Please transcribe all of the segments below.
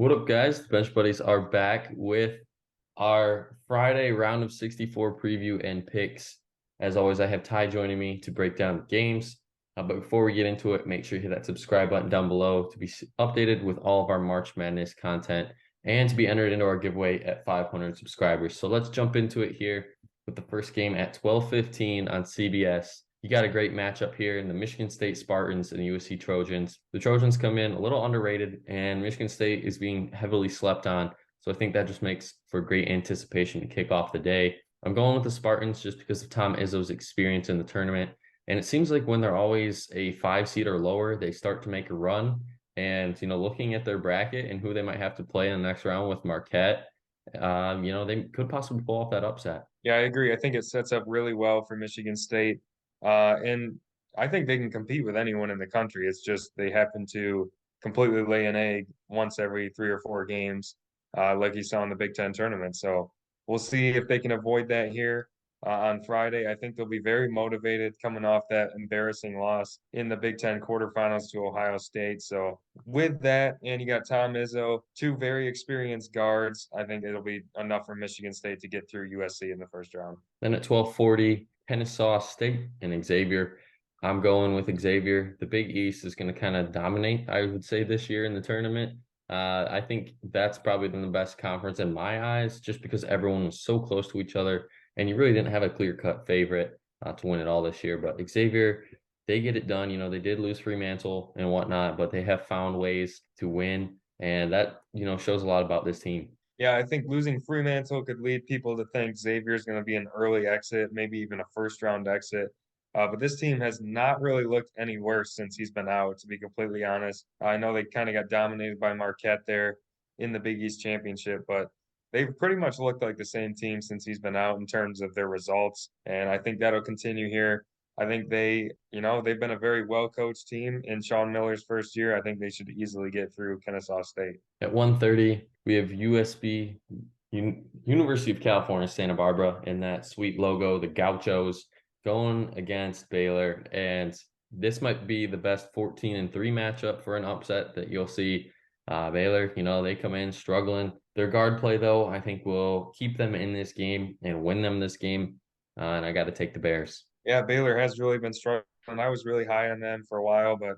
What up, guys? The Bench Buddies are back with our Friday round of 64 preview and picks. As always, I have Ty joining me to break down the games. But before we get into it, make sure you hit that subscribe button down below to be updated with all of our March Madness content and to be entered into our giveaway at 500 subscribers. So let's jump into it here with the first game at 12:15 on CBS. You got a great matchup here in the Michigan State Spartans and the USC Trojans. The Trojans come in a little underrated, and Michigan State is being heavily slept on. So I think that just makes for great anticipation to kick off the day. I'm going with the Spartans just because of Tom Izzo's experience in the tournament. And it seems like when they're always a 5 seed or lower, they start to make a run. And, looking at their bracket and who they might have to play in the next round with Marquette, they could possibly pull off that upset. Yeah, I agree. I think it sets up really well for Michigan State. And I think they can compete with anyone in the country. It's just they happen to completely lay an egg once every 3 or 4 games, like you saw in the Big Ten tournament. So we'll see if they can avoid that here on Friday. I think they'll be very motivated coming off that embarrassing loss in the Big Ten quarterfinals to Ohio State. So with that, and you got Tom Izzo, two very experienced guards. I think it'll be enough for Michigan State to get through USC in the first round. Then at 12:40, Kennesaw State and Xavier. I'm going with Xavier. The Big East is going to kind of dominate, I would say, this year in the tournament. I think that's probably been the best conference in my eyes, just because everyone was so close to each other, and you really didn't have a clear-cut favorite to win it all this year. But Xavier, they get it done. They did lose Fremantle and whatnot, but they have found ways to win, and that shows a lot about this team. Yeah, I think losing Fremantle could lead people to think Xavier's going to be an early exit, maybe even a first round exit. But this team has not really looked any worse since he's been out, to be completely honest. I know they kind of got dominated by Marquette there in the Big East Championship, but they've pretty much looked like the same team since he's been out in terms of their results. And I think that'll continue here. I think they've been a very well coached team in Sean Miller's first year. I think they should easily get through Kennesaw State. At 1:30, we have USB, University of California, Santa Barbara, in that sweet logo, the Gauchos, going against Baylor. And this might be the best 14-3 matchup for an upset that you'll see. Baylor, they come in struggling. Their guard play, though, I think will keep them in this game and win them this game. And I got to take the Bears. Yeah, Baylor has really been struggling. I was really high on them for a while, but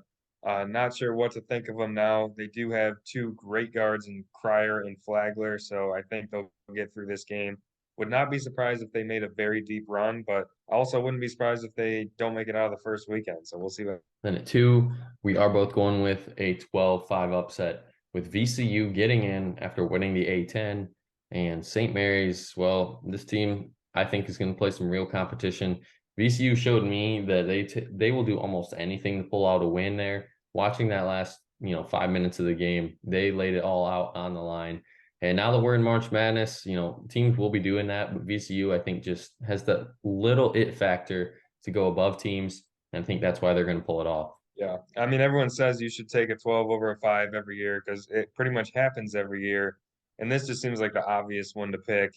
not sure what to think of them now. They do have two great guards in Cryer and Flagler, so I think they'll get through this game. Would not be surprised if they made a very deep run, but also wouldn't be surprised if they don't make it out of the first weekend. So we'll see what. Then at 2, we are both going with a 12-5 upset with VCU getting in after winning the A10 and St. Mary's. Well, this team I think is going to play some real competition. VCU showed me that they will do almost anything to pull out a win there. Watching that last 5 minutes of the game, they laid it all out on the line. And now that we're in March Madness, teams will be doing that, but VCU I think just has the little it factor to go above teams. And I think that's why they're going to pull it off. Yeah, I mean, everyone says you should take a 12 over a 5 every year because it pretty much happens every year. And this just seems like the obvious one to pick.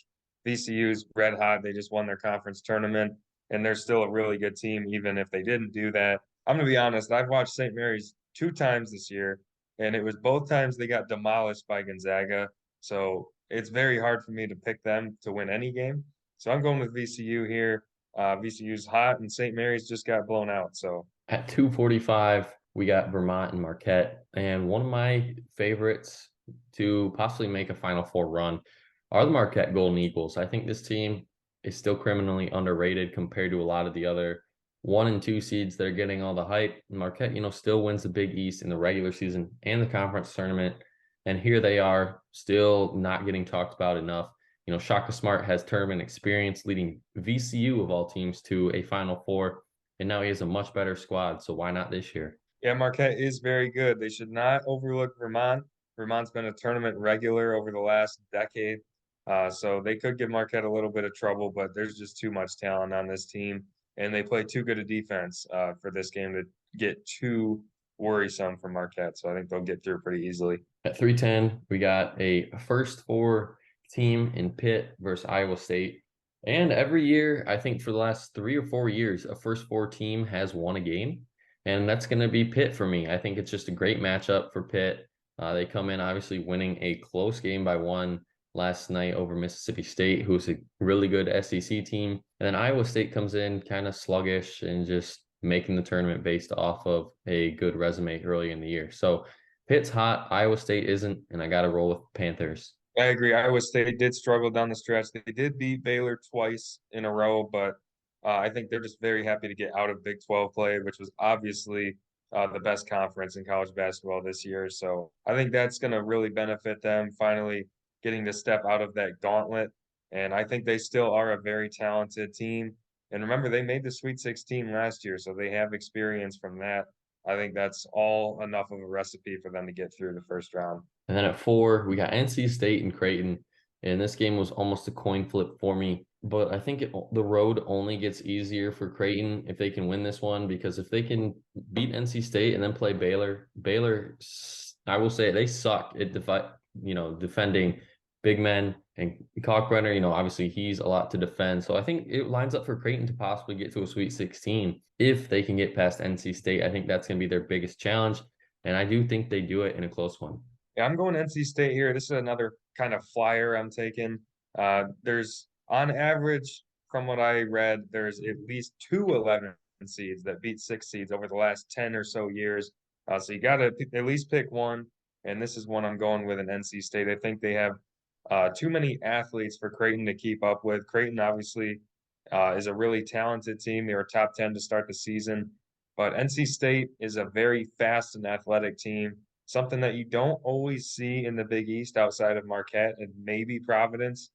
VCU's red hot. They just won their conference tournament, and they're still a really good team, even if they didn't do that. I'm going to be honest, I've watched St. Mary's 2 times this year, and it was both times they got demolished by Gonzaga. So it's very hard for me to pick them to win any game. So I'm going with VCU here. VCU's hot, and St. Mary's just got blown out. So. At 2:45, we got Vermont and Marquette. And one of my favorites to possibly make a Final Four run are the Marquette Golden Eagles. I think this team is still criminally underrated compared to a lot of the other 1 and 2 seeds that are getting all the hype. Marquette, still wins the Big East in the regular season and the conference tournament. And here they are, still not getting talked about enough. Shaka Smart has tournament experience leading VCU of all teams to a Final Four. And now he has a much better squad, so why not this year? Yeah, Marquette is very good. They should not overlook Vermont. Vermont's been a tournament regular over the last decade. So they could give Marquette a little bit of trouble, but there's just too much talent on this team. And they play too good a defense for this game to get too worrisome for Marquette. So I think they'll get through pretty easily. At 3:10, we got a first four team in Pitt versus Iowa State. And every year, I think for the last 3 or 4 years, a first four team has won a game. And that's going to be Pitt for me. I think it's just a great matchup for Pitt. They come in obviously winning a close game by one last night over Mississippi State, who's a really good SEC team. And then Iowa State comes in kind of sluggish and just making the tournament based off of a good resume early in the year. So Pitt's hot, Iowa State isn't, and I got to roll with Panthers. I agree. Iowa State did struggle down the stretch. They did beat Baylor twice in a row, but I think they're just very happy to get out of Big 12 play, which was obviously the best conference in college basketball this year. So I think that's going to really benefit them finally getting to step out of that gauntlet. And I think they still are a very talented team. And remember, they made the Sweet 16 last year, so they have experience from that. I think that's all enough of a recipe for them to get through the first round. And then at 4, we got NC State and Creighton. And this game was almost a coin flip for me. But I think the road only gets easier for Creighton if they can win this one, because if they can beat NC State and then play Baylor, I will say they suck at defending big men, and Kalkbrenner, obviously he's a lot to defend. So I think it lines up for Creighton to possibly get to a Sweet 16 if they can get past NC State. I think that's going to be their biggest challenge. And I do think they do it in a close one. Yeah, I'm going NC State here. This is another kind of flyer I'm taking. There's on average, from what I read, there's at least two 11 seeds that beat 6 seeds over the last 10 or so years. So you got to at least pick one. And this is one I'm going with in NC State. I think they have too many athletes for Creighton to keep up with. Creighton obviously is a really talented team. They were top 10 to start the season. But NC State is a very fast and athletic team, something that you don't always see in the Big East outside of Marquette and maybe Providence.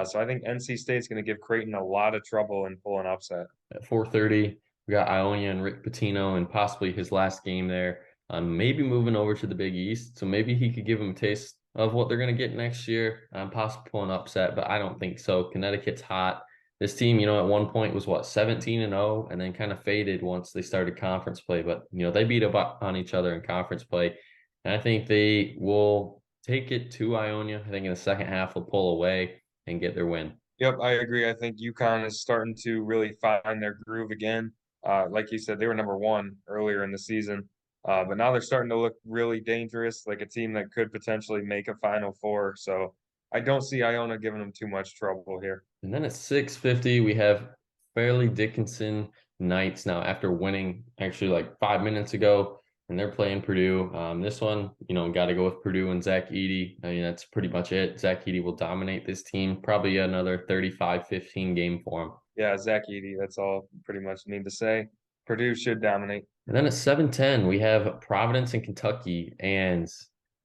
So I think NC State's going to give Creighton a lot of trouble in pulling upset. At 4:30, we got Ionia and Rick Pitino and possibly his last game there. Maybe moving over to the Big East. So maybe he could give them a taste of what they're going to get next year. Possibly pulling upset, but I don't think so. Connecticut's hot. This team, at one point was 17-0, and then kind of faded once they started conference play. But they beat up on each other in conference play, and I think they will take it to Ionia. I think in the second half they'll pull away and get their win. Yep, I agree. I think UConn is starting to really find their groove again. Like you said, they were number one earlier in the season, but now they're starting to look really dangerous, like a team that could potentially make a Final Four. So I don't see Iona giving them too much trouble here. And then at 6:50, we have Fairleigh Dickinson Knights now after winning actually like 5 minutes ago, and they're playing Purdue. This one, got to go with Purdue and Zach Edey. I mean, that's pretty much it. Zach Edey will dominate this team, probably another 35-15 game for him. Yeah, Zach Edey, that's all pretty much need to say. Purdue should dominate. And then at 7:10, we have Providence and Kentucky. And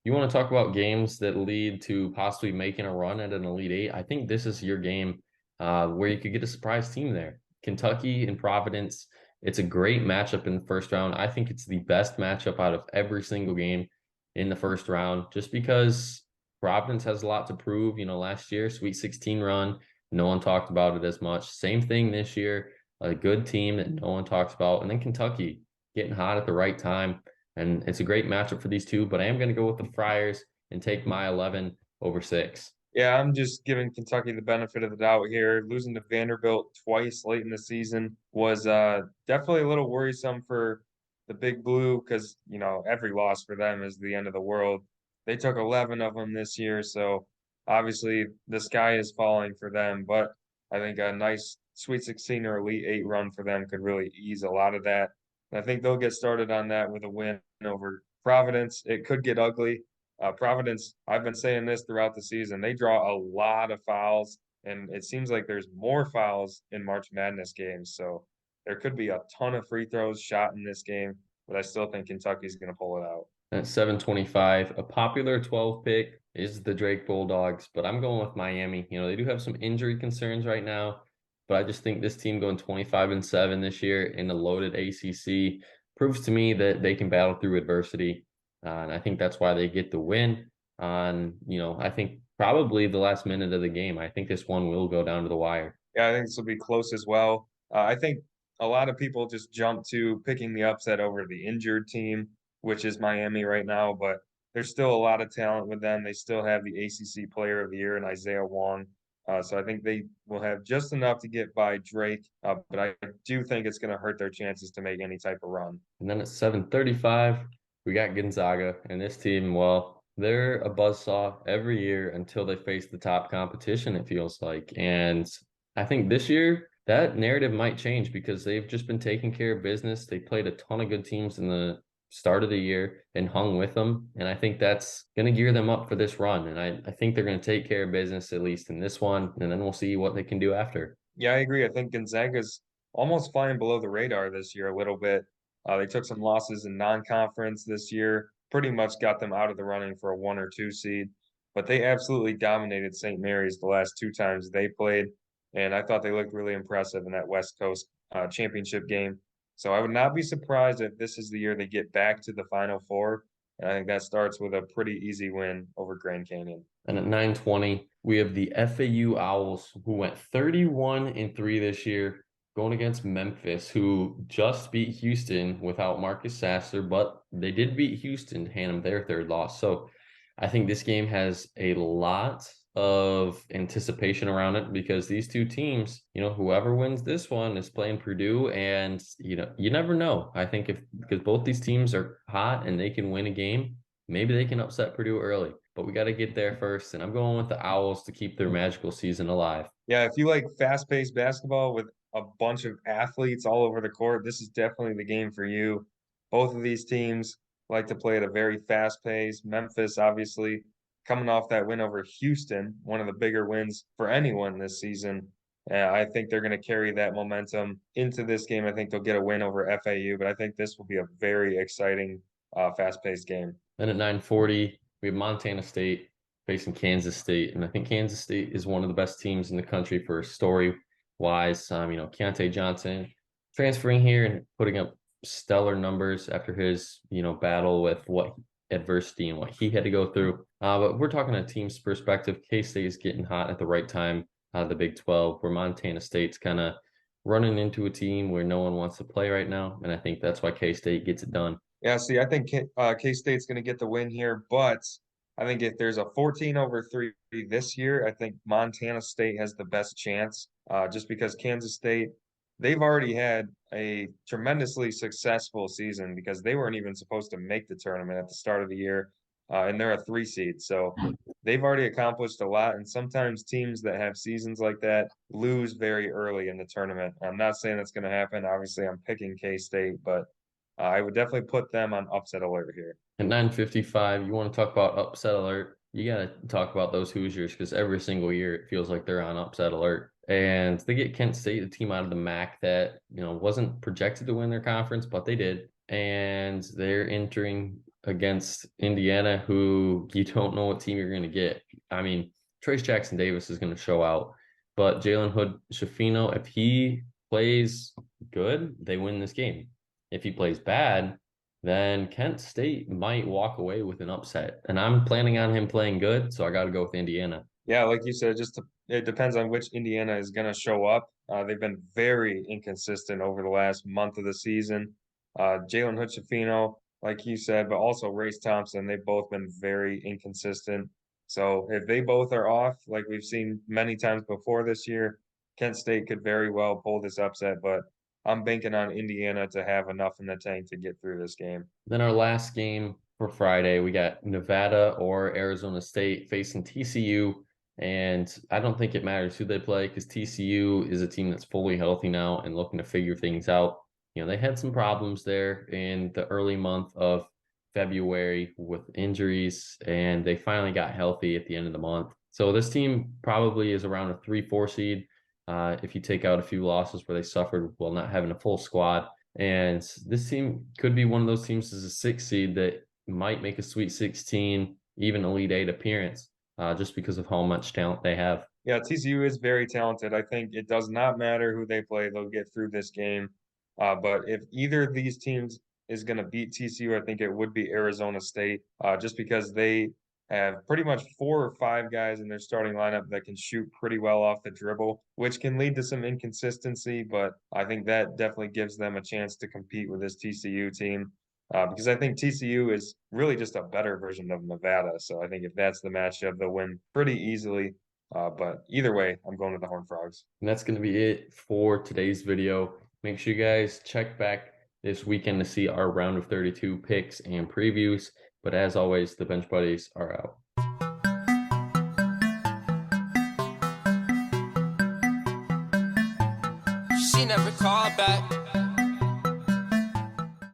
you want to talk about games that lead to possibly making a run at an Elite Eight? I think this is your game where you could get a surprise team there. Kentucky and Providence. It's a great matchup in the first round. I think it's the best matchup out of every single game in the first round, just because Providence has a lot to prove. Last year, Sweet 16 run, no one talked about it as much. Same thing this year, a good team that no one talks about. And then Kentucky getting hot at the right time. And it's a great matchup for these two, but I am going to go with the Friars and take my 11 over 6. Yeah, I'm just giving Kentucky the benefit of the doubt here. Losing to Vanderbilt twice late in the season was definitely a little worrisome for the Big Blue because, every loss for them is the end of the world. They took 11 of them this year, so obviously the sky is falling for them. But I think a nice Sweet 16 or Elite 8 run for them could really ease a lot of that. And I think they'll get started on that with a win over Providence. It could get ugly. Providence, I've been saying this throughout the season, they draw a lot of fouls, and it seems like there's more fouls in March Madness games. So there could be a ton of free throws shot in this game, but I still think Kentucky's going to pull it out. At 7:25, a popular 12 pick is the Drake Bulldogs, but I'm going with Miami. They do have some injury concerns right now, but I just think this team going 25-7 this year in the loaded ACC proves to me that they can battle through adversity. And I think that's why they get the win on, I think probably the last minute of the game. I think this one will go down to the wire. Yeah, I think this will be close as well. I think a lot of people just jump to picking the upset over the injured team, which is Miami right now, but there's still a lot of talent with them. They still have the ACC Player of the Year and Isaiah Wong. So I think they will have just enough to get by Drake, but I do think it's going to hurt their chances to make any type of run. And then at 7:35, we got Gonzaga, and this team, well, They're a buzzsaw every year until they face the top competition, it feels like. And I think this year that narrative might change because they've just been taking care of business. They played a ton of good teams in the start of the year and hung with them. And I think that's going to gear them up for this run. And I think they're going to take care of business, at least in this one. And then we'll see what they can do after. Yeah, I agree. I think Gonzaga's almost flying below the radar this year a little bit. They took some losses in non-conference this year, pretty much got them out of the running for a 1 or 2 seed, but they absolutely dominated St. Mary's the last 2 times they played, and I thought they looked really impressive in that West Coast championship game. So I would not be surprised if this is the year they get back to the Final Four, and I think that starts with a pretty easy win over Grand Canyon. And at 9:20, we have the FAU Owls who went 31-3 this year, going against Memphis, who just beat Houston without Marcus Sasser, but they did beat Houston to hand them their third loss. So I think this game has a lot of anticipation around it because these two teams, whoever wins this one is playing Purdue, and you never know. I think if because both these teams are hot and they can win a game, maybe they can upset Purdue early, but we got to get there first. And I'm going with the Owls to keep their magical season alive. Yeah, if you like fast-paced basketball with a bunch of athletes all over the court, this is definitely the game for you. Both of these teams like to play at a very fast pace. Memphis, obviously, coming off that win over Houston, one of the bigger wins for anyone this season. I think they're going to carry that momentum into this game. I think they'll get a win over FAU, but I think this will be a very exciting, fast-paced game. Then at 9:40, we have Montana State facing Kansas State. And I think Kansas State is one of the best teams in the country for story wise. Keontae Johnson transferring here and putting up stellar numbers after his, battle with what adversity and what he had to go through. But we're talking a team's perspective. K-State is getting hot at the right time out of the Big 12, where Montana State's kind of running into a team where no one wants to play right now. And I think that's why K-State gets it done. Yeah, see, I think K-State's going to get the win here, but I think if there's a 14-3 this year, I think Montana State has the best chance, just because Kansas State, they've already had a tremendously successful season because they weren't even supposed to make the tournament at the start of the year, and they're a 3 seed. So they've already accomplished a lot, and sometimes teams that have seasons like that lose very early in the tournament. I'm not saying that's going to happen. Obviously, I'm picking K-State, but I would definitely put them on upset alert here. At 9:55, you want to talk about upset alert? You got to talk about those Hoosiers because every single year it feels like they're on upset alert. And they get Kent State, the team out of the MAC that, wasn't projected to win their conference, but they did. And they're entering against Indiana, who you don't know what team you're going to get. I mean, Trace Jackson Davis is going to show out, but Jalen Hood Schifino, if he plays good, they win this game. If he plays bad, then Kent State might walk away with an upset. And I'm planning on him playing good, so I got to go with Indiana. Yeah, like you said, it depends on which Indiana is going to show up. They've been very inconsistent over the last month of the season. Jalen Hood-Schifino, like you said, but also Race Thompson, they've both been very inconsistent. So if they both are off, like we've seen many times before this year, Kent State could very well pull this upset, but I'm banking on Indiana to have enough in the tank to get through this game. Then our last game for Friday, we got Nevada or Arizona State facing TCU. And I don't think it matters who they play because TCU is a team that's fully healthy now and looking to figure things out. They had some problems there in the early month of February with injuries, and they finally got healthy at the end of the month. So this team probably is around a 3-4 seed. If you take out a few losses where they suffered while not having a full squad. And this team could be one of those teams as a 6 seed that might make a Sweet 16, even Elite 8 appearance, just because of how much talent they have. Yeah, TCU is very talented. I think it does not matter who they play, they'll get through this game. But if either of these teams is going to beat TCU, I think it would be Arizona State, just because they have pretty much 4 or 5 guys in their starting lineup that can shoot pretty well off the dribble, which can lead to some inconsistency. But I think that definitely gives them a chance to compete with this TCU team. Because I think TCU is really just a better version of Nevada. So I think if that's the matchup, they'll win pretty easily. But either way, I'm going with the Horned Frogs. And that's going to be it for today's video. Make sure you guys check back this weekend to see our round of 32 picks and previews. But as always, the Bench Buddies are out. She never called back.